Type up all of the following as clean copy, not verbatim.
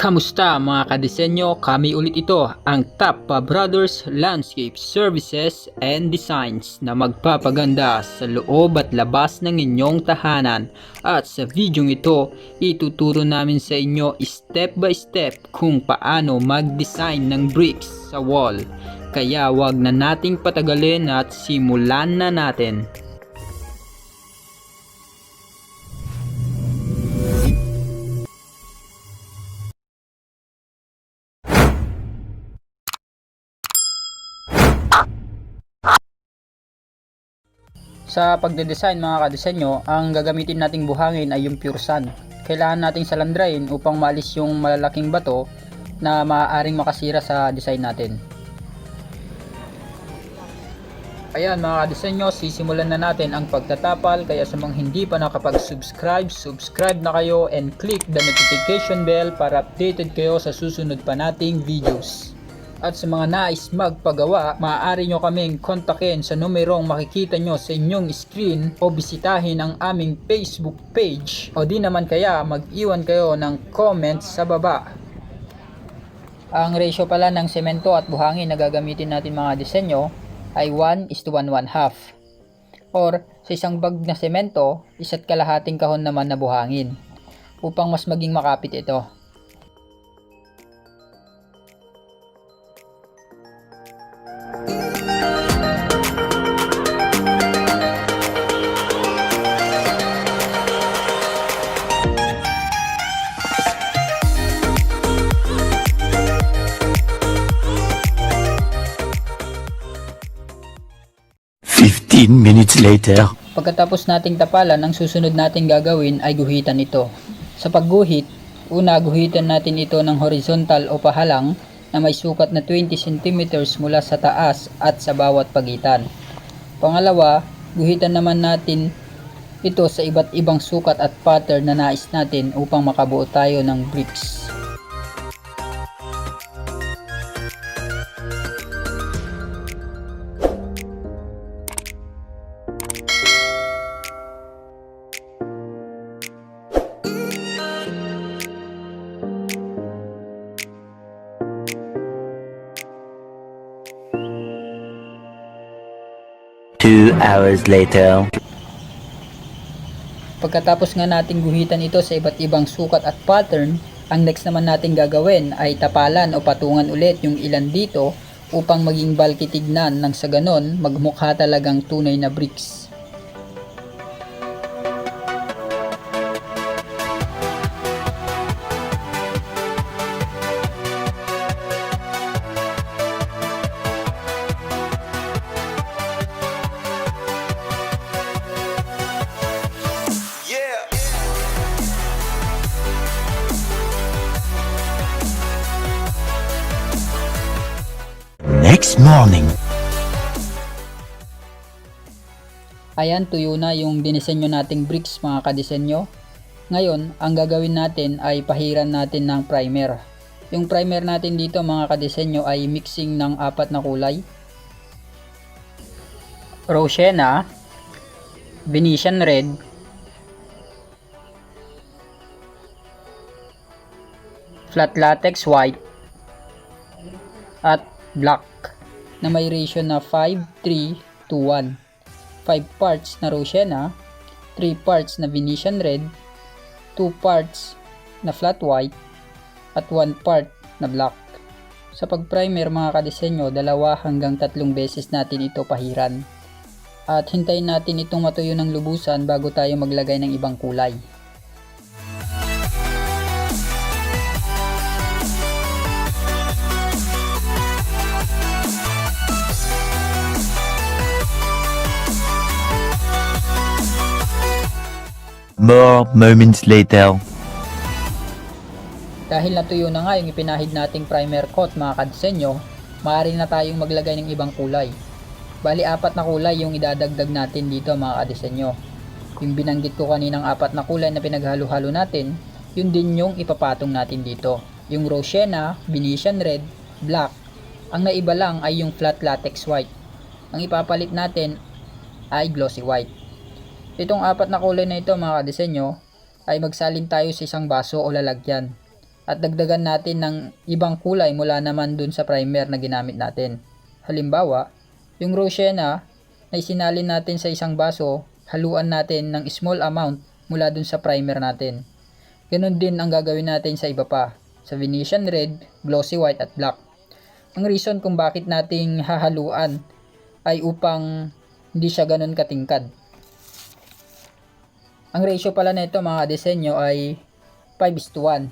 Kamusta mga kadisenyo? Kami ulit ito, ang Tappa Brothers Landscape Services and Designs na magpapaganda sa loob at labas ng inyong tahanan. At sa video ito, ituturo namin sa inyo step by step kung paano mag-design ng bricks sa wall. Kaya wag na nating patagalin at simulan na natin. Sa pagde-design mga kadisenyo, ang gagamitin nating buhangin ay yung pure sand. Kailangan nating salandrain upang maalis yung malalaking bato na maaaring makasira sa design natin. Ayan mga kadisenyo, sisimulan na natin ang pagtatapal, kaya sa mga hindi pa nakapag-subscribe, subscribe na kayo and click the notification bell para updated kayo sa susunod pa nating videos. At sa mga nais magpagawa, maaari nyo kaming kontakin sa numerong makikita nyo sa inyong screen o bisitahin ang aming Facebook page o di naman kaya mag-iwan kayo ng comments sa baba. Ang ratio pala ng semento at buhangin na gagamitin natin mga disenyo ay 1:1.5 or sa isang bag na semento, 1.5 kahon naman na buhangin upang mas maging makapit ito. Minutes later. Pagkatapos nating tapalan, ang susunod nating gagawin ay guhitan ito. Sa pagguhit, una guhitan natin ito ng horizontal o pahalang na may sukat na 20 cm mula sa taas at sa bawat pagitan. Pangalawa, guhitan naman natin ito sa iba't ibang sukat at pattern na nais natin upang makabuo tayo ng bricks. 2 hours later. Pagkatapos nga nating guhitan ito sa iba't ibang sukat at pattern, ang next naman nating gagawin ay tapalan o patungan ulit yung ilan dito upang maging bulky tignan, nang sa ganon magmukha talagang tunay na bricks. Next morning. Ayan, tuyo na yung dinisenyo nating bricks mga kadisenyo. Ngayon, ang gagawin natin ay pahiran natin ng primer. Yung primer natin dito mga kadisenyo ay mixing ng 4 na kulay. Rosena, Venetian Red, Flat Latex White, at Black na may ratio na 5:3:1. 5 parts na Rosena, 3 parts na Venetian Red, 2 parts na Flat White, at 1 part na Black. Sa pag-primer mga kadisenyo, 2 hanggang 3 beses natin ito pahiran. At hintayin natin itong matuyo ng lubusan bago tayo maglagay ng ibang kulay. More moments later. Dahil natuyo na nga yung ipinahid nating primer coat mga kadisenyo, maaari na tayong maglagay ng ibang kulay. Bali 4 na kulay yung idadagdag natin dito mga kadisenyo. Yung binanggit ko kaninang 4 na kulay na pinaghalo-halo natin, yun din yung ipapatong natin dito. Yung Rosena, Venetian Red, Black. Ang naiba lang ay yung Flat Latex White. Ang ipapalit natin ay Glossy White. Itong 4 na kulay na ito mga kadisenyo ay magsalin tayo sa isang baso o lalagyan. at dagdagan natin ng ibang kulay mula naman dun sa primer na ginamit natin. Halimbawa, yung rose sienna na isinalin natin sa isang baso, haluan natin ng small amount mula dun sa primer natin. Ganon din ang gagawin natin sa iba pa, sa Venetian red, glossy white at black. Ang reason kung bakit nating hahaluan ay upang hindi siya ganon katingkad. Ang ratio pala nito mga disenyo ay 5:1,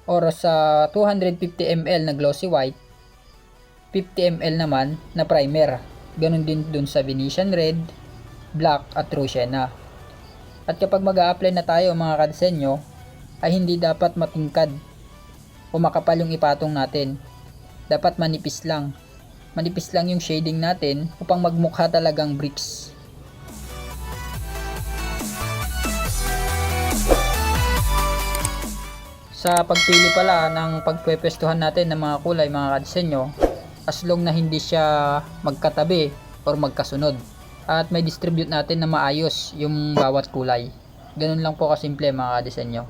or sa 250 ml na glossy white, 50 ml naman na primer. Ganon din dun sa Venetian red, black at rose sienna. At kapag mag-a-apply na tayo mga kadisenyo, ay hindi dapat matingkad o makapal yung ipatong natin. Dapat manipis lang. Manipis lang yung shading natin upang magmukha talagang bricks. Sa pagpili pala ng pagpwepestuhan natin ng mga kulay mga kadisenyo, as long na hindi siya magkatabi or magkasunod at may distribute natin na maayos yung bawat kulay. Ganun lang po kasimple mga kadisenyo.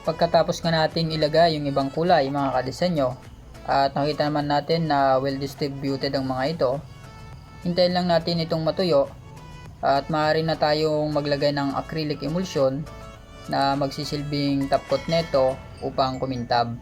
Pagkatapos nga nating ilagay yung ibang kulay mga kadisenyo at nakita naman natin na well distributed ang mga ito, hintayin lang natin itong matuyo at maaari na tayong maglagay ng acrylic emulsion na magsisilbing top coat neto upang kumintab.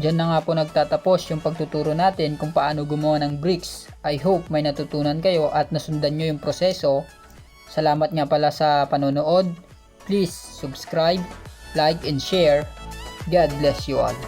Diyan na nga po nagtatapos yung pagtuturo natin kung paano gumawa ng bricks. I hope may natutunan kayo at nasundan nyo yung proseso. Salamat nga pala sa panonood. Please subscribe, like and share. God bless you all.